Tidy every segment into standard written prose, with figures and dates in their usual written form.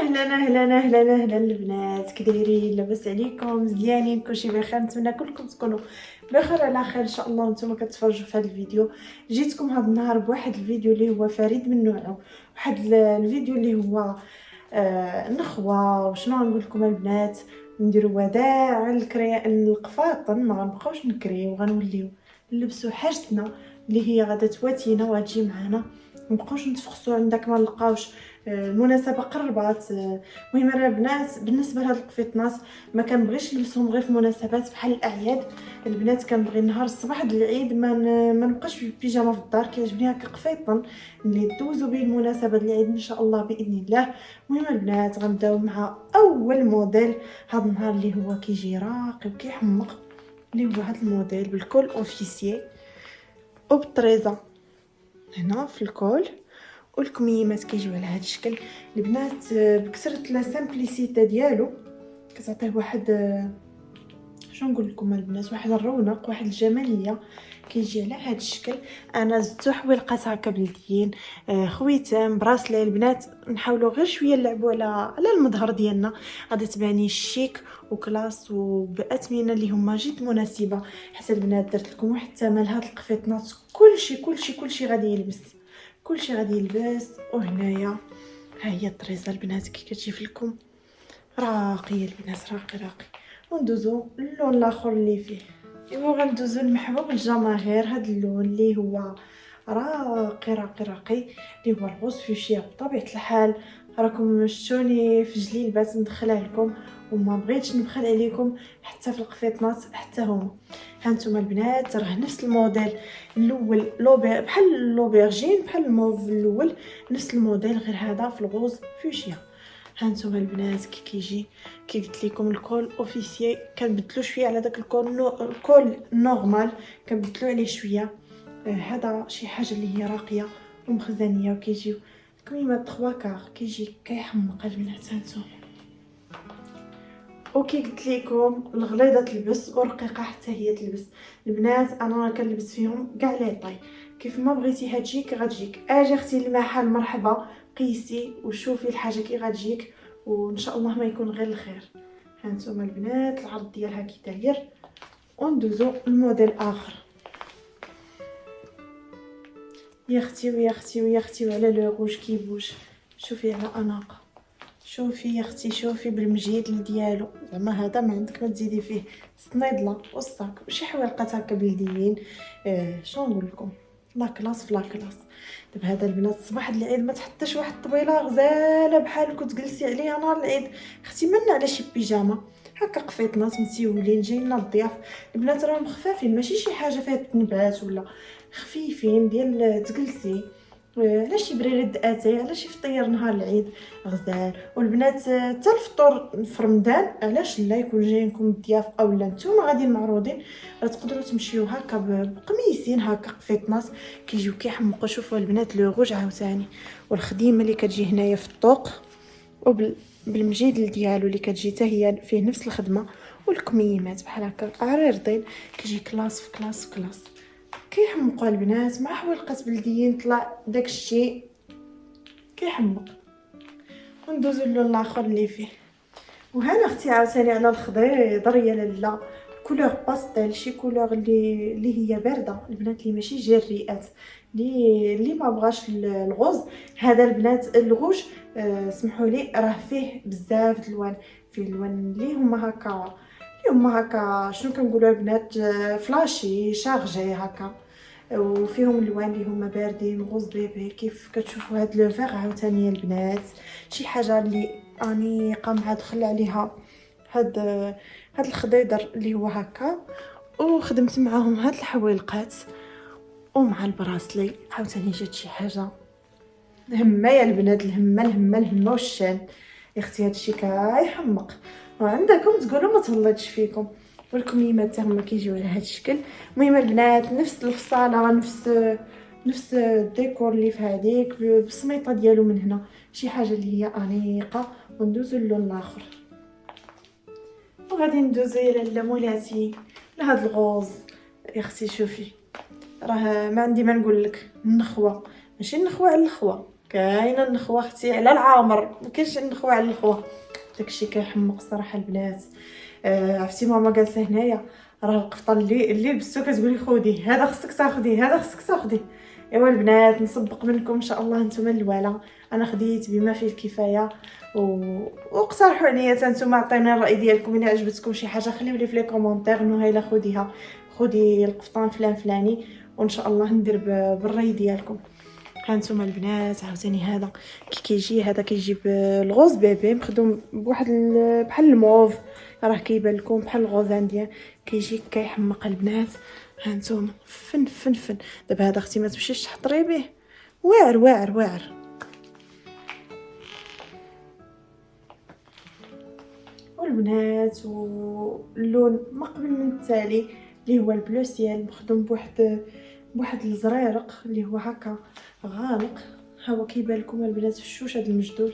اهلا اهلا اهلا اهلا البنات، كي دايرين؟ لاباس عليكم؟ مزيانين؟ كلشي بخير؟ نتمنى كلكم تكونوا بخير على خير ان شاء الله وانتم كتفرجوا في هذا الفيديو. جيتكم هذا النهار بواحد الفيديو اللي هو فريد من نوعه، واحد الفيديو اللي هو نخوه. وشنو غنقول لكم البنات؟ نديروا وداع القفاطن، ما غنبقاوش نكريو، غنوليو نلبسوا حاجتنا اللي هي غادا تواتينا وغتجي معنا، مبقاوش نتفخصوا عندك ما نلقاوش. المناسبه قربات. المهم انا البنات بالنسبه لهاد القفيطنات ما كنبغيش نلبسهم غير في مناسبات بحال الاعياد. البنات كنبغي نهار الصباح د العيد ما نبقاش بالبيجامه في الدار، كيعجبني هكا قفيطن اللي دوزو به المناسبه د العيد ان شاء الله باذن الله. المهم البنات غنبداو مع اول موديل هاد النهار اللي هو كيجي راقي وكيحمق، اللي هو هاد الموديل بالكول اوفيسيي وبالطريزه هنا في الكول، والكميمات كيجيو على هذا الشكل. البنات بكثره لا سامبليسيتي ديالو كتعطيه واحد شنو نقول لكم البنات، واحد الرونق، واحد الجماليه كيجي على هذا الشكل. انا زدت حويلقات هكا بلديين، خويتام، براسلي. البنات نحاولوا غير شويه نلعبوا على المظهر ديالنا، غادي تباني شيك وكلاس وباثمنه اللي هما جد مناسبه. حتى البنات درت لكم واحد الثمن هاد القفيطنات، كلشي غادي يلبس، كلشي غادي يلبس. وهنايا ها هي الطريزه البنات كي كتجي لكم راقيه البنات، راقي. وندوزو اللون الاخر اللي فيه، ايوا غندوزو المحبوب الجماهير، هذا اللون اللي هو راقي اللي هو الغوص فوشيا. بطبيعه الحال راكم شتوني في جليبات مدخله لكم، وما بغيتش نبخل عليكم حتى في القفيطنات حتى هما. هانتوما البنات راه نفس الموديل الاول، لوبي بحال لوبيرجين، بحال الموف الاول، نفس الموديل غير هذا في الغوز فوشيا. هانتوما البنات كي كيجي كي قلت لكم الكول اوفيسيي كنبدلو شويه على داك الكول نورمال، كنبدلو عليه شويه. هذا شي حاجه اللي هي راقيه ومخزنيه، وكيجيو الكميمات 3 كار كيجي كيحمق البنات. هانتوما وكي قلت لكم الغليظه تلبس ورقيقه حتى هي تلبس. البنات انا كنلبس فيهم كاع لي طاي، كيف ما بغيتي هتجيك غتجيك. اجي اختي المحل مرحبا، قيسي وشوفي الحاجه كي غتجيك، وان شاء الله ما يكون غير الخير. هانتوما البنات العرض ديالها كي داير. وندوزو الموديل اخر. يا اختي على لو روج كي بوج، شوفي على اناقه، شوفي يا اختي، شوفي بالمجيد ديالو، زعما هذا ما عندك ما تزيدي فيه. الصنيدله والصاك وشي حوالقات هكا بلديين. شنو نقول لكم، لا كلاس في لا كلاس. دابا هذا البنات صباح العيد ما تحطيش واحد الطويله غزاله بحال كنت تجلسي عليها نهار العيد، اختي منا على شي بيجامه هكا قفيطنات متيولين جايين الضياف. البنات راهم خفافين، ماشي شي حاجه فيها تنبات ولا، خفيفين ديال تجلسي على شي بريد اتاي، على شي فطير نهار العيد غزال. والبنات حتى الفطور في رمضان علاش لا يكون جايينكم الضياف اولا نتوما غاديين معروضين، تقدروا تمشيو هكا بقميصين هكا قفيطنات كيجيو كيحمقوا. شوفوا البنات لو روج عاوتاني، والخديمه اللي كتجي هنايا في الطوق بالمجيد ديالو اللي كتجي حتى هي فيه نفس الخدمه، والكميمات بحال هكا عريضين كيجي كلاس في كلاس في كلاس. كيحمقوا البنات مع حويلقات بلديين، طلع داكشي كيحمق. وندوزو اللون الاخر اللي فيه. وهنا اختي عاوتاني على الخضيضر يا لاله، كولور باستيل، شي كولور اللي هي بارده البنات، اللي ماشي جريئات، اللي ما بغاش الغوز. هذا البنات الغوج سمحوا لي راه فيه بزاف د الالوان، فيه الوان اللي هما هكا شنو كنقولوا البنات، فلاشي شارجي هكا. وفيهم الوان اللي هما باردين، غوز بيبي كيف كتشوفوا. هاد لو فيغ عاوتاني البنات شي حاجه اللي انيقه، مع دخل عليها هاد الخضيضر اللي هو هكا، وخدمت معاهم هاد الحويلقات ومع البراسلي. عاوتاني جات شي حاجه الهمه يا البنات، الهمه والشان يا اختي، هادشي كيحمق وعندكم تقولوا ما تهلطش فيكم. والكميمات حتى هما كيجيو على هاد الشكل. المهم البنات نفس الفصاله، نفس الديكور اللي في هذيك بالسميطه ديالو من هنا، شي حاجه اللي هي انيقه. وندوزو اللون الاخر، وغادي ندوزو الى مولاتي لهاد الغوز. يا اختي شوفي، راه ما عندي ما نقول لك، النخوه ماشي النخوه على الخوا، كاينه النخوه اختي على العامر، ما كاينش النخوه على الخوه. داكشي كيحمق الصراحه البنات. عرفتي ماما جالسه هنايا، راه القفطان اللي لبستو كتقولي خودي هذا خصك تاخديه، هذا خصك تاخديه. ايوا البنات نسبق منكم ان شاء الله نتوما الوالا، انا خديت بما فيه الكفايه واقترحوا عليا حتى نتوما، عطينا الراي ديالكم. الا عجبتكم شي حاجه خليو لي في لي كومونتير نهيله خديها، خدي القفطان فلان فلاني، وان شاء الله ندير بالراي ديالكم. ها نتوما البنات عاوتاني هذا كي كيجي، هذا كيجيب الغوز بيبي مخدوم بواحد بحال الموف، راه كيبان لكم بحال الغوز انديان، كيجي كيحمق البنات. ها نتوما فن فن فن. دابا هذا اختي ما تمشيش تحضري به، واعر واعر واعر. والبنات واللون ما قبل من التالي اللي هو البلو سيال مخدوم بواحد الزريرق اللي هو هكا غامق. ها هو كيبان لكم البنات في الشوش هذا المجدول،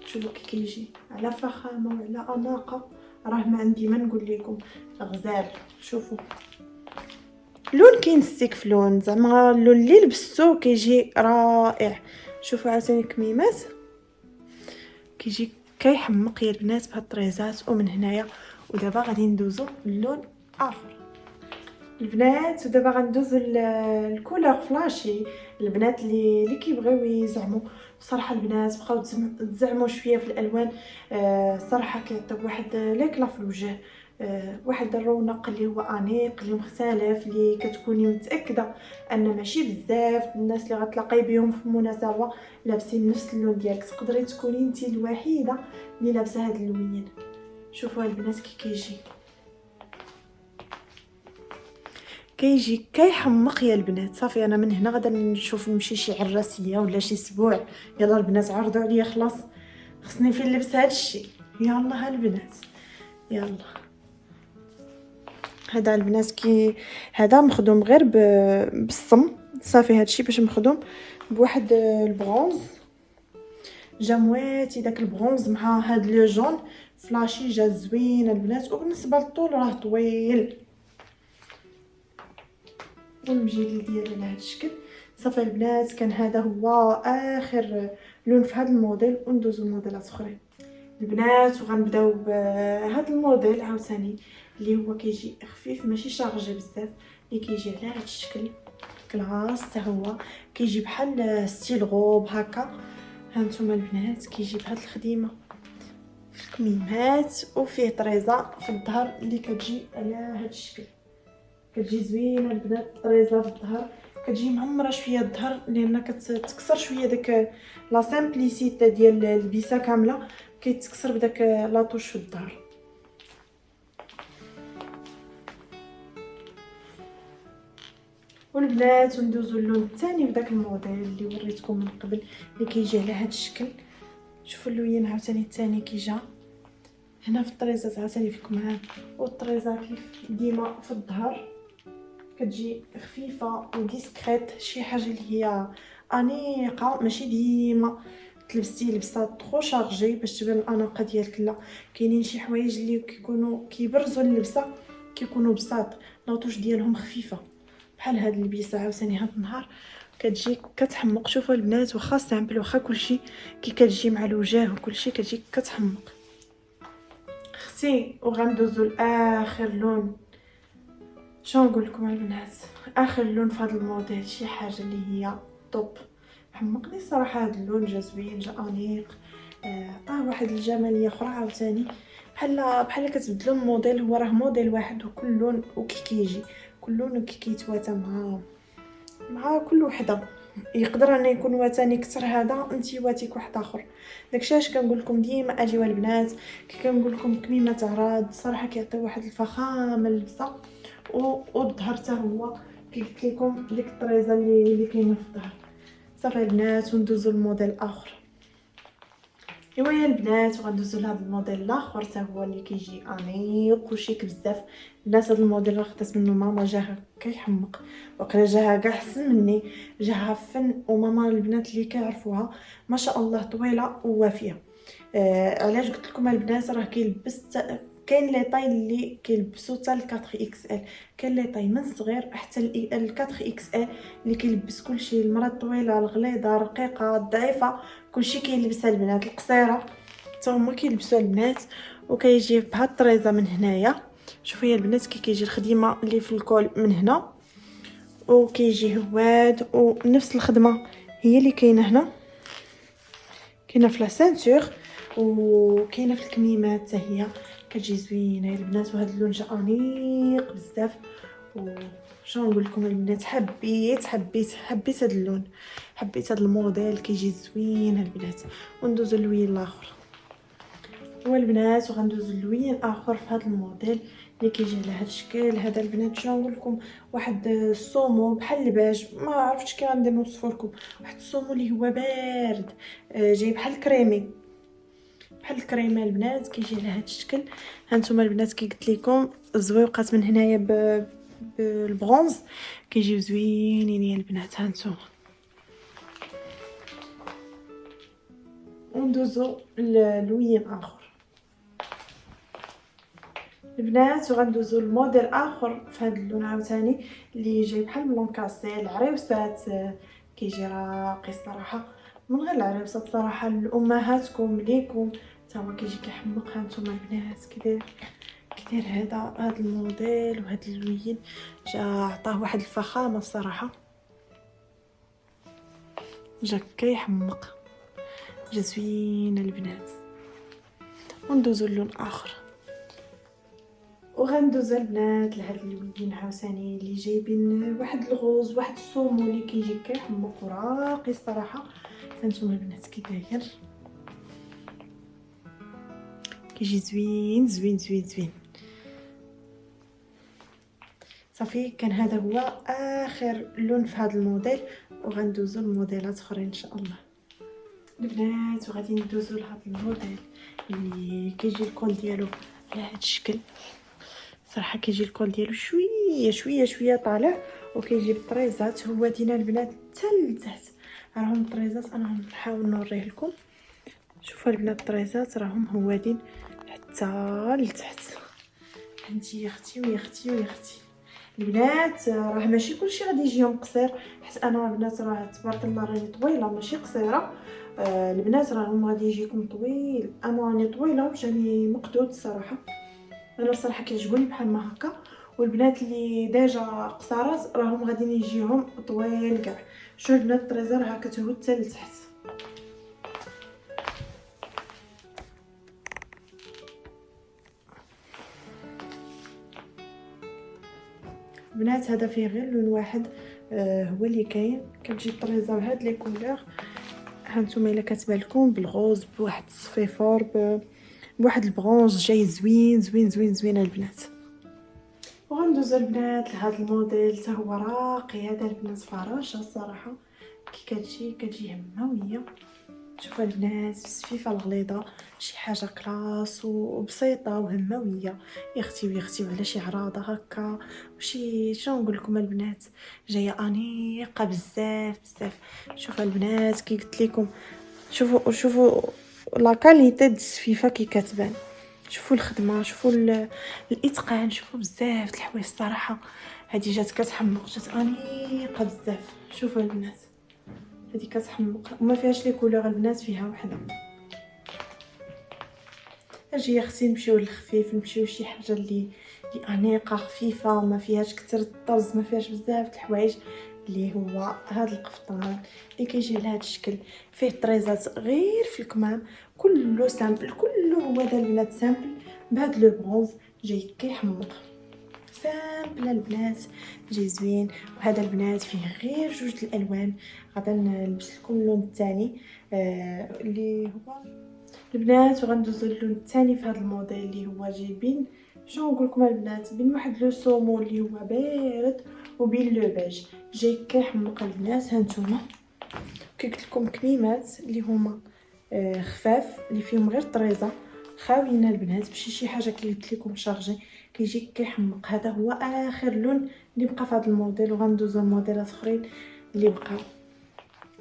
شوفوا كي كيجي على فخامه وعلى اناقه، راه ما عندي ما نقول لكم، غزال. شوفوا لون كينسيك في لون، زعما اللون اللي لبستو كيجي رائع. شوفوا عاوتاني كميمات كيجي كيحمق يا البنات بهاد الطريزات ومن هنايا. ودابا غادي ندوزو للون اخر البنات، ودابا غندوزو الكولور فلاشي. البنات اللي كيبغيو يزعموا صراحه البنات بقاو تزعموا شويه في الالوان، صراحه كيعطيو واحد ليكلا في الوجه، واحد الرونق اللي هو انيق اللي مختلف، اللي كتكوني متاكده ان ماشي بزاف الناس اللي غتلاقاي بهم في المناسبه لابسين نفس اللون ديالك، تقدري تكوني انت الوحيده اللي لابسه هاد اللونين. شوفوا البنات كي كيجي كيحمق يا البنات. صافي انا من هنا غادا نشوف نمشي شي عراسيه ولا شي اسبوع، يلا البنات عرضوا عليا خلاص خصني فين نلبس هذا الشيء. يلا البنات يلا. هذا البنات كي هذا مخدوم غير بالصم، صافي هذا الشيء باش مخدوم بواحد البرونز، جا مواتي داك البرونز مع هاد لو جون فلاشي، جا زوين البنات. وبالنسبه للطول راه طويل، والمجيل ديالو على هذا الشكل. صافي البنات كان هذا هو اخر لون في هذا الموديل، وندوزو لموديلات اخرين البنات. وغنبداو بهذا الموديل عاوتاني اللي هو كيجي خفيف ماشي شارجي بزاف، اللي كيجي على هذا الشكل كلاس، حتى هو كيجي بحال ستيل غوب هكا. هانتوما البنات كيجي بهاد الخديمه في الكميمات، وفيه طريزه في الظهر اللي كتجي على هذا الشكل، كتجي زوينه البنات. الطريزه في الظهر كتجي معمره شويه الظهر، لان كتكسر شويه داك لا سامبليسيتي ديال البيسه كامله، كيتكسر بداك لاطوش في الظهر. والبنات وندوزو اللون الثاني في داك الموديل اللي وريتكم من قبل اللي كيجي على هذا الشكل. شوفوا اللون عاوتاني الثاني كيجا هنا في الطريزات عاوتاني فيكم ها، والطريزه كيف ديما في الظهر كتجي خفيفه وديسكريت، شي حاجه اللي هي انيقه، ماشي ديما تلبستي لبسه طرو شارجي باش تبان الاناقه ديالك. لا، كاينين شي حوايج اللي كيكونوا كيبرزوا اللبسه كيكونوا بساط، لاطوش ديالهم خفيفه بحال هاد البيسه عاوتاني هاد النهار كتجي كتحمق. شوفوا البنات واخا سامبل واخا كلشي كي كتجي مع الوجه وكلشي كتجي كتحمق اختي. وغندوزو لاخر لون، شنو نقول لكم البنات، اخر لون في هذا الموديل شي حاجه اللي هي توب. حمقني صراحه هذا اللون، جا زوين جا انيق، عطاه واحد الجماليه اخرى عاوتاني. بحال كتبدلوا الموديل، هو راه موديل واحد وكل لون وكي كيجي كل لون وكي كيتواتى مع كل وحده. يقدر ان يكون واتاني كتر هذا انت واتيك واحد اخر. داكشي اش كنقول لكم ديما اجيو البنات، كي كنقول لكم كميمه عراض صراحه كيعطيو واحد الفخامه للبسه. والظهر حتى هو كي قلت لكم ديك الطريزه اللي كاينه في الظهر. صافي البنات وندوزو للموديل اخر. ايوا يا البنات وغندوزو لهذا الموديل الاخر حتى هو اللي كيجي انيق وشيك بزاف. الناس هذا الموديل راه خدات منه ماما، جاه كيحمق، وقيلا جاها كاع احسن مني، جاها فن. وماما البنات اللي كيعرفوها ما شاء الله طويله ووافيه. علاش قلت لكم البنات راه كيلبس كاين لي طاي اللي كيلبسوا حتى ل 4 اكس ال، كاين لي طاي من الصغير حتى ل 4 اكس ال اللي كيلبس كلشي، المراه الطويله الغليظه الرقيقه الضعيفه كلشي كيلبسها البنات، القصيره حتى هما كيلبسوا البنات. وكيجي بهاد الطريزه من هنايا. شوفوا يا البنات كي كيجي الخديمه اللي في الكول من هنا، وكيجي هواد، ونفس الخدمه هي اللي كاينه هنا، كاينه في لا سانتور وكاينه في الكميمات حتى هي كتجي زوينه يا البنات. وهذا اللون جا انيق بزاف، وشنو نقول لكم البنات، حبيت هذا اللون، حبيت هذا الموديل كيجي زوين البنات. وندوزو للوين الاخر والبنات، وغندوزو للوين اخر في هذا الموديل اللي كيجي على هذا الشكل هذا البنات. شنو نقول لكم، واحد الصومو بحال الباج، ما عرفتش كي غندير نوصفو لكم، واحد الصومو اللي هو بارد جاي بحال الكريمي، بحال الكريمه البنات، كيجي على هذا الشكل. هانتوما البنات كي قلت لكم الزويقات من هنايا بالبرونز كيجيو زوينين يا البنات. هانتوما وندوزو للوين اخر البنات، وغندوزو لموديل اخر في هذا اللون عاوتاني اللي جاي بحال ملونكاسي العريوسات، كيجي راقي الصراحه، من غير العريوسات صراحه لامهاتكم ليكم حتى هو كيجي كيحمق. هانتوما البنات كي داير هذا الموديل وهذا اللوين، جا عطاه واحد الفخامه الصراحه، جا كيحمق، جا زوين البنات. وندوزو للون اخر، وغندوزو البنات لهاد اللوين عاوتاني اللي جايبين واحد الغوز، واحد الصومو اللي كيجي كيحمق وراقي الصراحه. هانتوما البنات كي داير كيجي زوين زوين زوين زوين. صافي كان هذا هو اخر لون في هذا الموديل، وغندوزو لموديلات اخرين ان شاء الله البنات. وغادي ندوزو لهذا الموديل اللي كيجي الكول ديالو على هذا الشكل. صراحه كيجي الكول ديالو شويه طالع، وكيجي بالطريزات هو دينا البنات حتى لتحت. راهم الطريزات انا نحاول نوريه لكم. شوفوا البنات الطريزات راهم هوادين حتى لتحت. انتي يا اختي ويا اختي ويا اختي البنات، راه ماشي كلشي غادي يجيهم قصير، حيت انا البنات راه تبارك الله راني طويله ماشي قصيره. البنات راهم غادي يجيكم طويل، انا راني طويله وجاني مقدود الصراحه، انا الصراحه كيعجبوني بحال ما هكا. والبنات اللي ديجا قصارات راهم غادي يجيهم طويل كاع. شوف البنات الطريزه راه كتهود حتى لتحت. بنات هذا فيه غير لون واحد هو اللي كاين، كتجي الطريزه بهاد لي كولور. هانتوما الا كتبان لكم بالغوز بواحد الصفيفور بواحد البرونز جاي زوين زوين زوين زوين البنات. وغندوزو البنات لهذا الموديل حتى هو راقي هذا البنات فراشه الصراحه. كي كتجي هماويه. شوفوا البنات السفيفه الغليظه، شي حاجه كلاس وبسيطه وهماويه يا اختي ويا اختي، وعلى شي عراضه هكا وشي شنو نقول لكم البنات، جايه انيقه بزاف بزاف. شوفوا البنات كي قلت لكم، شوفوا لا كاليتي د السفيفه كي كتبان، شوفوا الخدمه، شوفوا الاتقان، شوفوا بزاف د الحوايج الصراحه. هذه جات كتحمق، جات انيقه بزاف. شوفوا البنات هذه كتحمق وما فيهاش لي كولور البنات، فيها وحده. اجي يا اختي نمشيو للخفيف، نمشيو شي حاجه اللي انيقه خفيفه ما فيهاش كتر الطرز، ما فيهاش بزاف د الحوايج، اللي هو هذا القفطان اللي كيجي على هذا الشكل، فيه طريزات غير في الكمام، كله سامبل، كله هو هذا البنات سامبل بهذا لو برونز جاي كيحمق سامبل البنات، جاي زوين. وهذا البنات فيه غير جوج الالوان، غادا نلبس لكم اللون الثاني اللي هو البنات، وغندوزو اللون الثاني في هذا الموديل اللي هو جايبين شنو نقول لكم البنات، بين واحد لو سومو اللي هو بارد وبين لو بيج جاي كيحمق البنات. هانتوما كي قلت لكم كميمات اللي هما خفاف اللي فيهم غير طريزه خاويين البنات، ماشي شي حاجه كي قلت لكم شارجي، كيجي كيحمق. هذا هو اخر لون اللي بقى في هذا الموديل، وغندوزو الموديلات اخرين اللي بقاو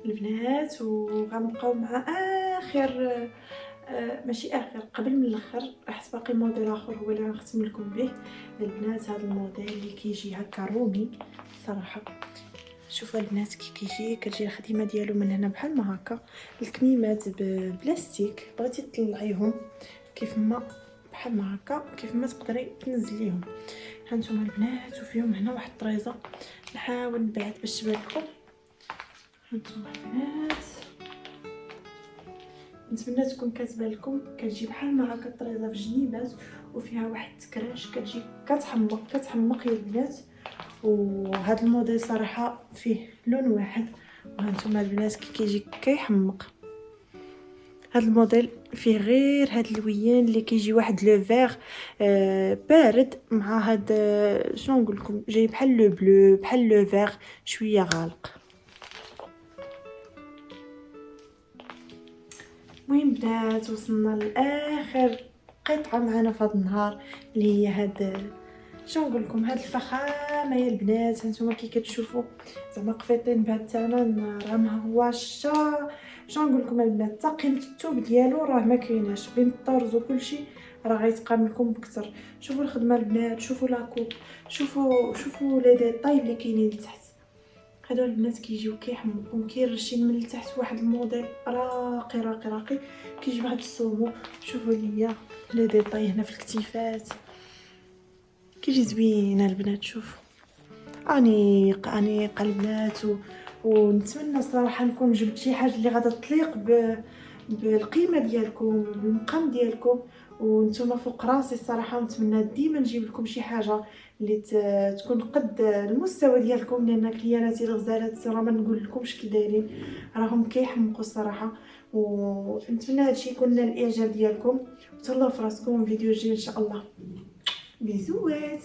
البنات، وغنبقاو مع ماشي اخر، قبل من الاخر راح باقي موديل اخر هو اللي غنختم لكم به البنات. هذا الموديل اللي كيجي هكا رومي صراحه. شوفوا البنات كي كيجي، كتجي الخدمه ديالو من هنا بحال ما هكا، الكميمات ببلاستيك، بغيتي تطلعيهم كيف ما بحال ما هكا، كيف ما تقدري تنزليهم. هانتوما البنات، وفيهم هنا واحد الطريزه نحاول نبعد باش تبان لكم. هانتوما البنات، نتمنى تكون كتبان لكم. كتجي بحال ما هكا الطريزه في جنيبات وفيها واحد التكراش، كتجي كتحمق يا البنات. وهذا الموديل صراحه فيه لون واحد، وهانتوما البنات كي كيجي كيحمق. هذا الموديل فيه غير هاد اللويان اللي كيجي واحد لو فيغ بارد مع هاد شنو نقول لكم، جاي بحال لو بلو بحال لو فيغ شويه غالق. المهم بنات، وصلنا لاخر قطعه معنا في هذا النهار، اللي هي هاد شنو نقول لكم، هاد الفخامه يا البنات. هانتوما كي كتشوفوا زعما قفيطين بهاد الثمن، راه ما هواش شنو نقول لكم البنات، حتى قيمه الثوب ديالو راه ما كايناش، بين الطرز وكلشي راه غيتقام لكم بكثر. شوفوا الخدمه البنات، شوفوا لاكوب، شوفوا لي ديطاي اللي كاينين تحت. هادو البنات كيجيو كيحمقوا كيرشين من التحت، واحد الموديل راقي راقي راقي، كيجي بهاد الصومو. شوفوا ليا لي ديطاي هنا في الكتيفات، كيجي زوين البنات. شوفوا انيق انيق البنات. ونتمنى صراحه نكون جبت شي حاجه اللي غادا تليق بالقيمه ديالكم بالمقام ديالكم وانتم فوق راسي الصراحه. ونتمنى ديما نجيب لكم شي حاجه اللي تكون قد المستوى ديالكم، لان كلياناتي الغزالات راه ما نقول لكمش كي دايرين، راهم كيحمقوا الصراحه. ونتمنى هادشي يكون نال الاعجاب ديالكم، وتهلاو في راسكم. فيديو جاي ان شاء الله. بيزوات.